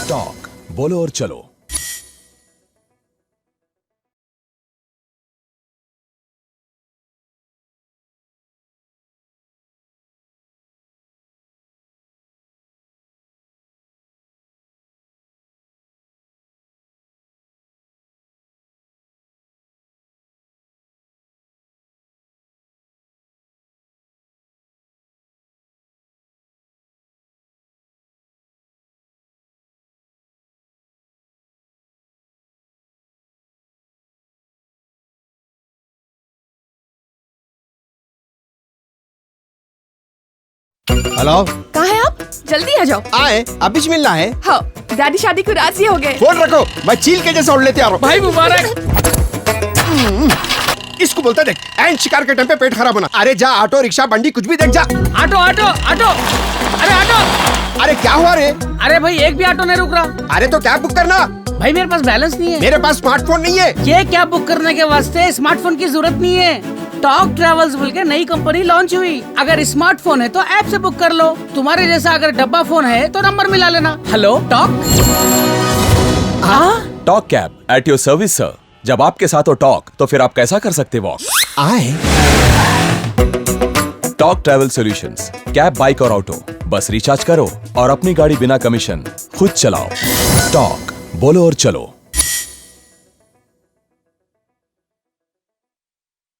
Talk बोलो और चलो। हेलो, कहाँ हैं आप? जल्दी आ जाओ। आए अभी मिलना है। हाँ, डैडी शादी को राजी हो गए। फोन रखो, मैं चील के जैसा उड़ लेते आ रहा हूँ। भाई मुबारक। इसको बोलता देख, एंड शिकार के टाइम पे पेट खराब होना। अरे जा, ऑटो रिक्शा बंडी कुछ भी देख जा। ऑटो ऑटो ऑटो, अरे ऑटो। अरे क्या हुआ रे? अरे भाई एक भी ऑटो नहीं रुक रहा। अरे तो कैब बुक करना। भाई मेरे पास बैलेंस नहीं है। मेरे पास स्मार्टफोन नहीं है। ये कैब बुक करने के वास्ते स्मार्टफोन की जरूरत नहीं है। टॉक ट्रेवल्स बोल के नई कंपनी लॉन्च हुई। अगर स्मार्टफोन है तो ऐप से बुक कर लो। तुम्हारे जैसा अगर डब्बा फोन है तो नंबर मिला लेना। Hello talk. Talk cab at your service sir. जब आपके साथ हो टॉक तो फिर आप कैसा कर सकते वॉक। आए talk travel solutions, cab bike और ऑटो, बस रिचार्ज करो और अपनी गाड़ी बिना कमीशन खुद चलाओ। टॉक बोलो और चलो।